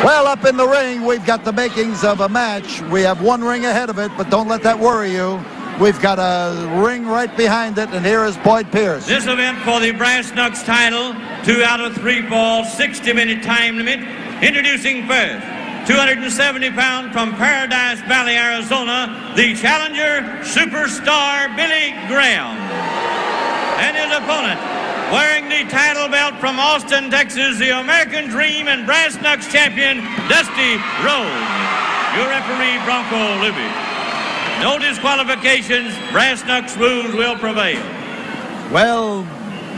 Well, up in the ring, we've got the makings of a match. We have one ring ahead of it, but don't let that worry you. We've got a ring right behind it, and here is Boyd Pierce. This event for the Brass Knucks title, 2 out of 3 falls, 60-minute time limit. Introducing first, 270 pounds from Paradise Valley, Arizona, the challenger, Superstar Billy Graham. And his opponent, wearing the title belt from Austin, Texas, the American Dream and Brass Knucks champion, Dusty Rhodes. Your referee, Bronco Libby. No disqualifications. Brass Knucks rules will prevail. Well,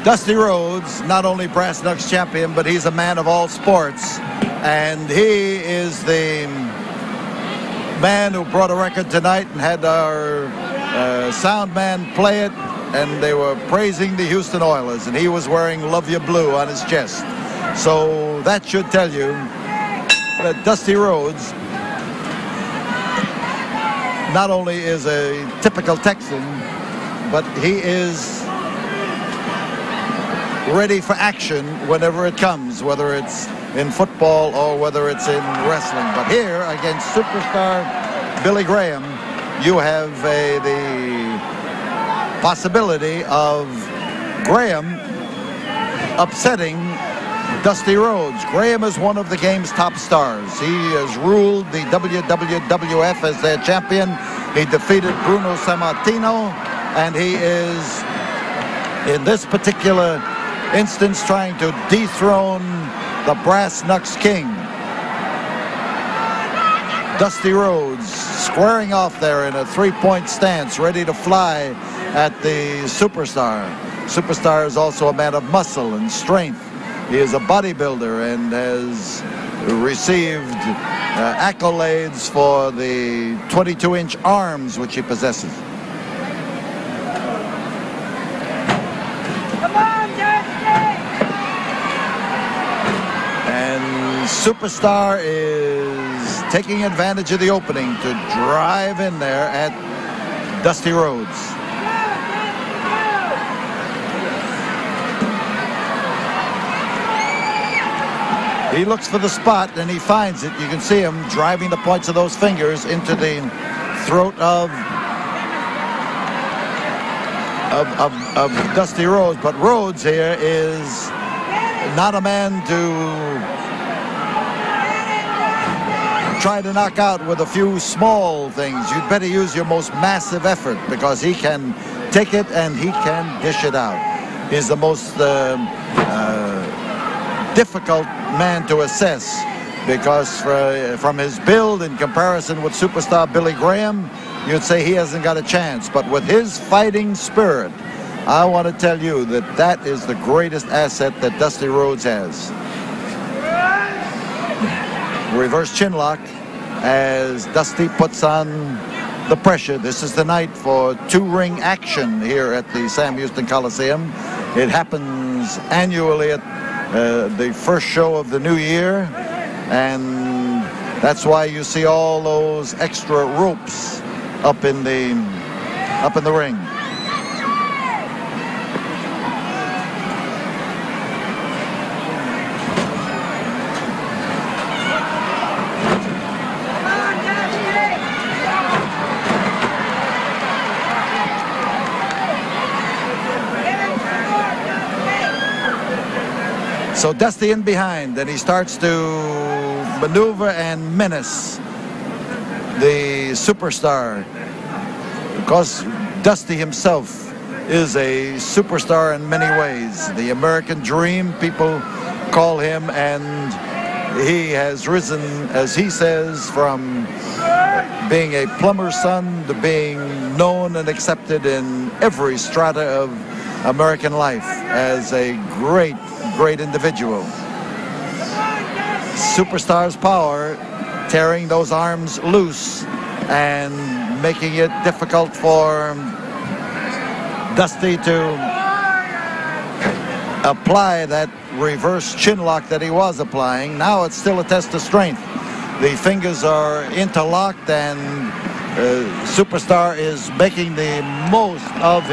Dusty Rhodes, not only Brass Knucks champion, but he's a man of all sports. And he is the man who brought a record tonight and had our sound man play it. And they were praising the Houston Oilers, and he was wearing Love You Blue on his chest. So that should tell you that Dusty Rhodes not only is a typical Texan, but he is ready for action whenever it comes, whether it's in football or whether it's in wrestling. But here, against Superstar Billy Graham, you have the possibility of Graham upsetting Dusty Rhodes. Graham is one of the game's top stars. He has ruled the WWF as their champion. He defeated Bruno Sammartino, and he is, in this particular instance, trying to dethrone the Brass Knucks King. Dusty Rhodes squaring off there in a three-point stance, ready to fly at the Superstar. Superstar is also a man of muscle and strength. He is a bodybuilder and has received accolades for the 22-inch arms which he possesses. And Superstar is taking advantage of the opening to drive in there at Dusty Rhodes. He looks for the spot, and he finds it. You can see him driving the points of those fingers into the throat of Dusty Rhodes. But Rhodes here is not a man to try to knock out with a few small things. You'd better use your most massive effort, because he can take it and he can dish it out. He's the most difficult man to assess, because from his build in comparison with Superstar Billy Graham, you'd say he hasn't got a chance. But with his fighting spirit, I want to tell you that that is the greatest asset that Dusty Rhodes has. Reverse chinlock as Dusty puts on the pressure. This is the night for two-ring action here at the Sam Houston Coliseum. It happens annually at the first show of the new year, and that's why you see all those extra ropes up in the ring. So Dusty in behind, and he starts to maneuver and menace the Superstar, because Dusty himself is a superstar in many ways. The American Dream, people call him, and he has risen, as he says, from being a plumber's son to being known and accepted in every strata of American life as a great individual. Superstar's power, tearing those arms loose and making it difficult for Dusty to apply that reverse chinlock that he was applying. Now it's still a test of strength. The fingers are interlocked, and Superstar is making the most of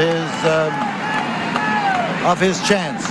his chance.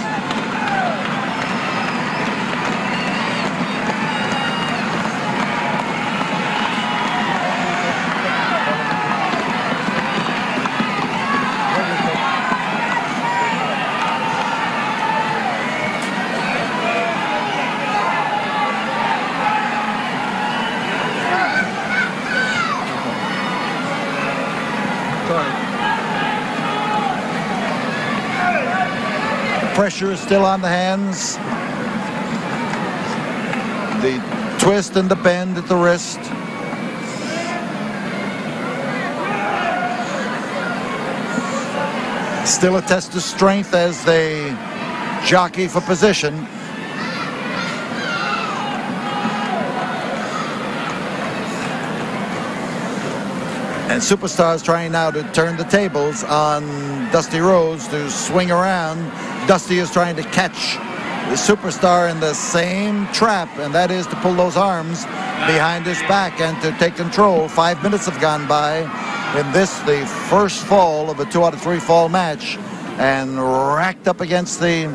pressure is still on the hands. The twist and the bend at the wrist. Still a test of strength as they jockey for position. And Superstar's trying now to turn the tables on Dusty Rhodes to swing around. Dusty is trying to catch the Superstar in the same trap, and that is to pull those arms behind his back and to take control. 5 minutes have gone by in this, the first fall of a 2 out of 3 fall match, and racked up against the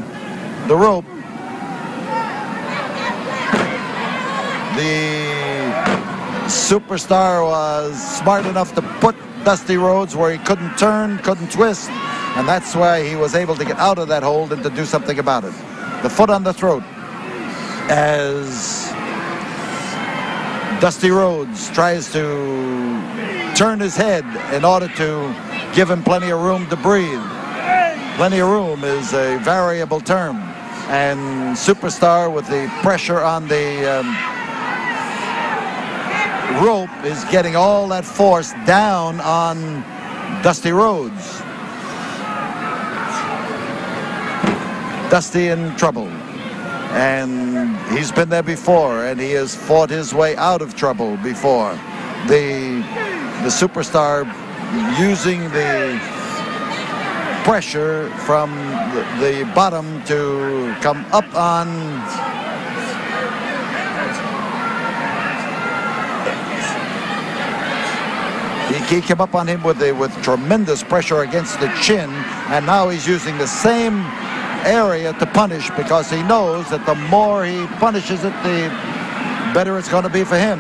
rope. The Superstar was smart enough to put Dusty Rhodes where he couldn't turn, couldn't twist, and that's why he was able to get out of that hold and to do something about it. The foot on the throat as Dusty Rhodes tries to turn his head in order to give him plenty of room to breathe. Plenty of room is a variable term, and Superstar, with the pressure on the rope, is getting all that force down on Dusty Rhodes. Dusty in trouble, and he's been there before, and he has fought his way out of trouble before. The Superstar using the pressure from the bottom to come up on he came up on him with tremendous pressure against the chin, and now he's using the same area to punish, because he knows that the more he punishes it, the better it's going to be for him.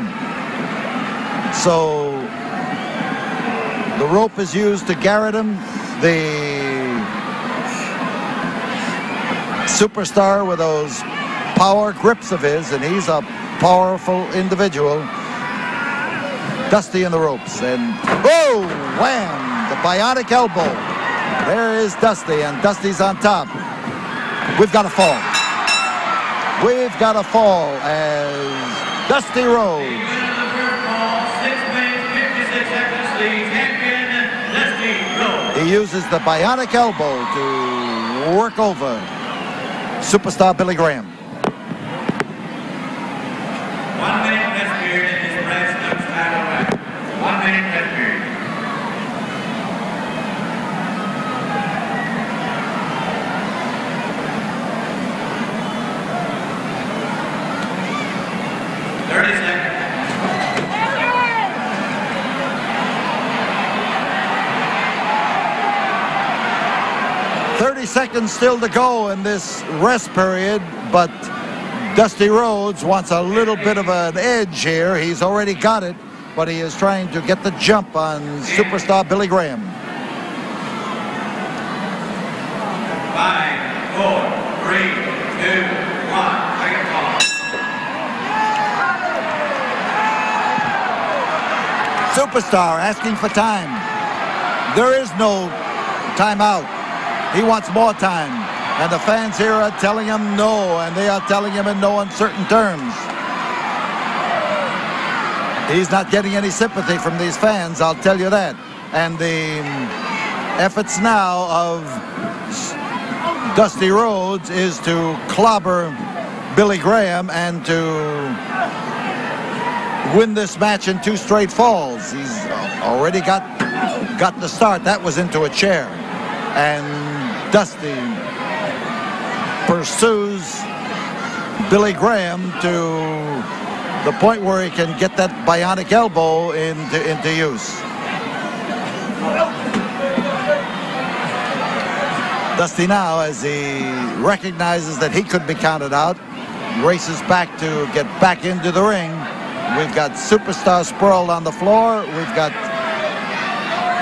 So the rope is used to garrote him. The Superstar, with those power grips of his, and he's a powerful individual. Dusty in the ropes, and oh, wham, the bionic elbow. There is Dusty, and Dusty's on top. We've got a fall. We've got a fall as Dusty Rhodes. 6 minutes, 56 seconds, the champion, Dusty Rhodes. He uses the bionic elbow to work over Superstar Billy Graham. 1 minute rest period in this brass knucks title match. 1 minute rest period. Seconds still to go in this rest period, but Dusty Rhodes wants a little bit of an edge here. He's already got it, but he is trying to get the jump on Superstar Billy Graham. 5, 4, 3, 2, 1. Second call. Superstar asking for time. There is no timeout. He wants more time, and the fans here are telling him no, and they are telling him in no uncertain terms. He's not getting any sympathy from these fans, I'll tell you that. And the efforts now of Dusty Rhodes is to clobber Billy Graham and to win this match in 2 straight falls. He's already got the start. That was into a chair. And Dusty pursues Billy Graham to the point where he can get that bionic elbow into use. Dusty now, as he recognizes that he could be counted out, races back to get back into the ring. We've got Superstar sprawled on the floor. We've got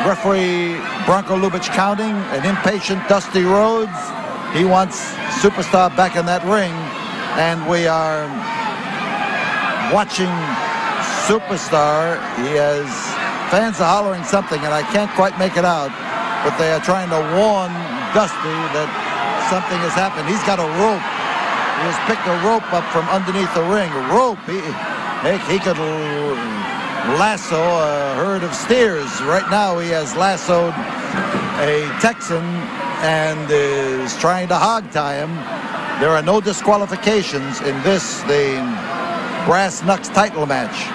referee Bronco Lubitsch counting, an impatient Dusty Rhodes. He wants Superstar back in that ring, and we are watching Superstar. Fans are hollering something, and I can't quite make it out, but they are trying to warn Dusty that something has happened. He's got a rope. He has picked a rope up from underneath the ring. A rope. He could lasso a herd of steers. Right now he has lassoed a Texan and is trying to hog tie him. There are no disqualifications in this, the Brass Knucks title match.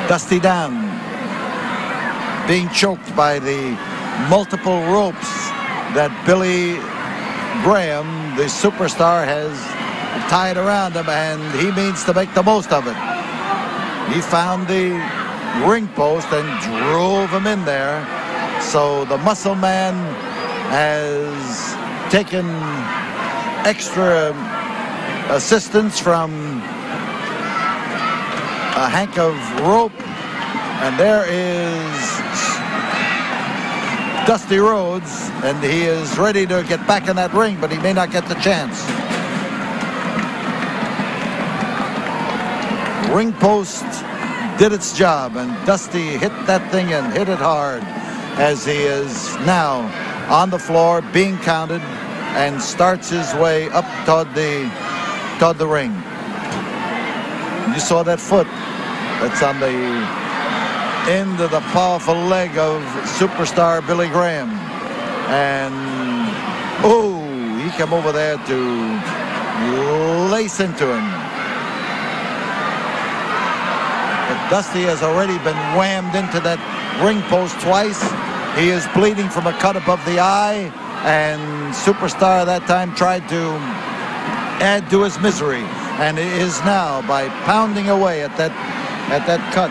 Dusty down, being choked by the multiple ropes that Billy Graham, the superstar, has tied around him, and he means to make the most of it. He found the ring post and drove him in there. So the muscle man has taken extra assistance from a hank of rope, and there is Dusty Rhodes, and he is ready to get back in that ring, but he may not get the chance. Ring post did its job, and Dusty hit that thing and hit it hard, as he is now on the floor being counted and starts his way up toward the ring. You saw that foot. That's on the end of the powerful leg of superstar Billy Graham. And, oh, he came over there to lace into him. But Dusty has already been whammed into that ring post twice. He is bleeding from a cut above the eye, and superstar that time tried to add to his misery, and it is now by pounding away at that cut.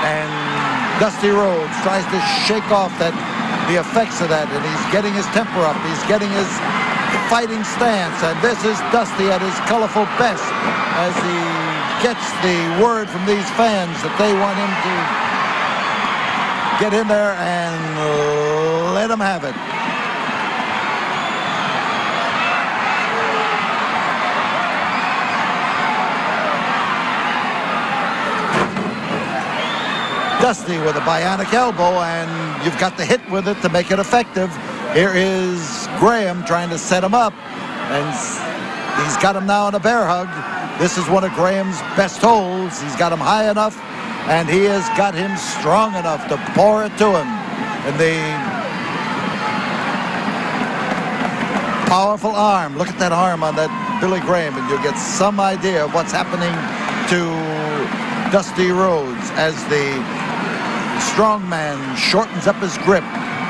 And Dusty Rhodes tries to shake off the effects of that, and he's getting his temper up. He's getting his fighting stance, and this is Dusty at his colorful best as he gets the word from these fans that they want him to get in there and let him have it. Dusty with a bionic elbow, and you've got to hit with it to make it effective. Here is Graham trying to set him up, and he's got him now in a bear hug. This is one of Graham's best holds. He's got him high enough, and he has got him strong enough to pour it to him. And the powerful arm. Look at that arm on that Billy Graham, and you'll get some idea of what's happening to Dusty Rhodes as the strong man shortens up his grip,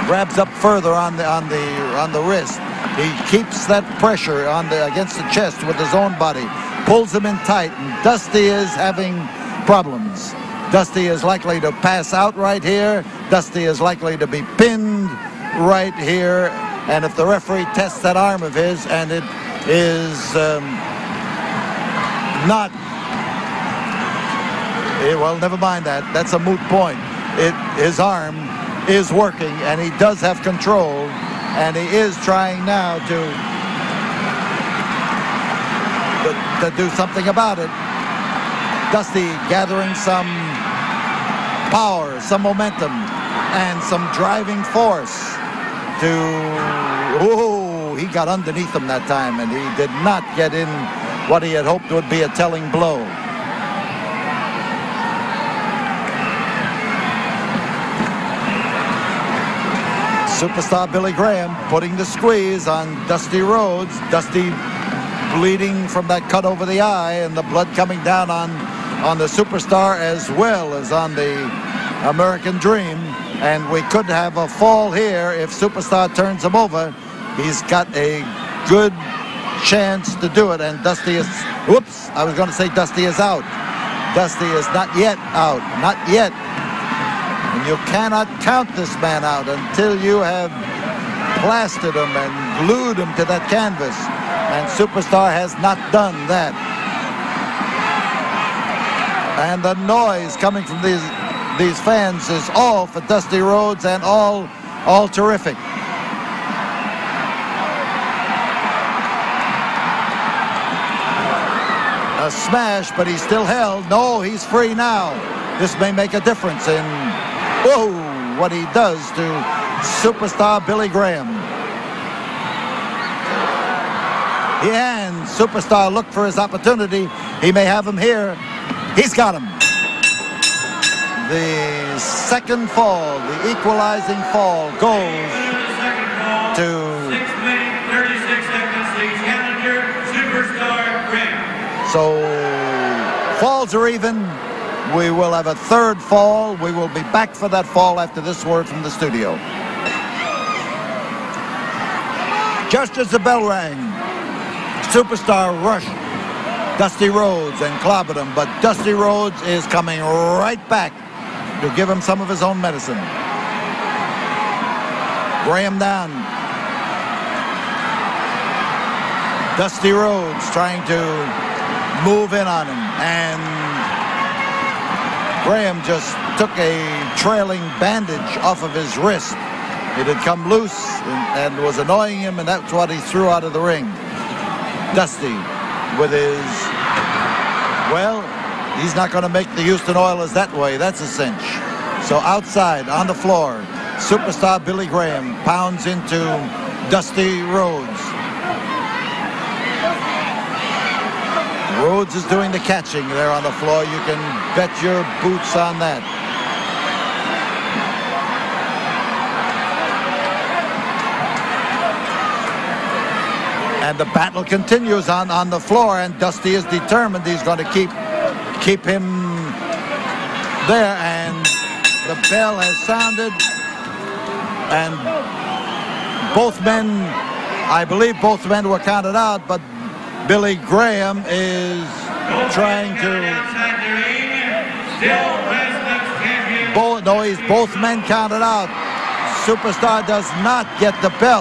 grabs up further on the wrist. He keeps that pressure against the chest with his own body, pulls him in tight, and Dusty is having problems. Dusty is likely to pass out right here. Dusty is likely to be pinned right here. And if the referee tests that arm of his, and it is not, well, never mind that. That's a moot point. His arm is working, and he does have control, and he is trying now to do something about it. Dusty gathering some power, some momentum, and some driving force to, oh, he got underneath him that time, and he did not get in what he had hoped would be a telling blow. Superstar Billy Graham putting the squeeze on Dusty Rhodes. Dusty bleeding from that cut over the eye, and the blood coming down on the superstar as well as on the American Dream. And we could have a fall here if superstar turns him over. He's got a good chance to do it, and Dusty is, whoops, I was going to say Dusty is out. Dusty is not yet out, not yet. And you cannot count this man out until you have plastered him and glued him to that canvas. And superstar has not done that. And the noise coming from these fans is all for Dusty Rhodes, and all terrific. A smash, but he's still held. No, he's free now. This may make a difference in, whoa, what he does to superstar Billy Graham. And superstar looked for his opportunity. He may have him here. He's got him. The second fall, the equalizing fall, goes to 6 minutes, 36 seconds, the challenger, Superstar Graham. So falls are even. We will have a third fall. We will be back for that fall after this word from the studio. Just as the bell rang, Superstar rushed Dusty Rhodes and clobbered him, but Dusty Rhodes is coming right back to give him some of his own medicine. Graham down. Dusty Rhodes trying to move in on him, and Graham just took a trailing bandage off of his wrist. It had come loose and was annoying him, and that's what he threw out of the ring. Dusty with his, well, he's not going to make the Houston Oilers that way. That's a cinch. So outside on the floor, Superstar Billy Graham pounds into Dusty Rhodes. Rhodes is doing the catching there on the floor. You can bet your boots on that. And the battle continues on the floor, and Dusty is determined he's going to keep him there, and the bell has sounded, and both men, I believe both men were counted out, but Billy Graham is trying to both men counted out. Superstar does not get the belt.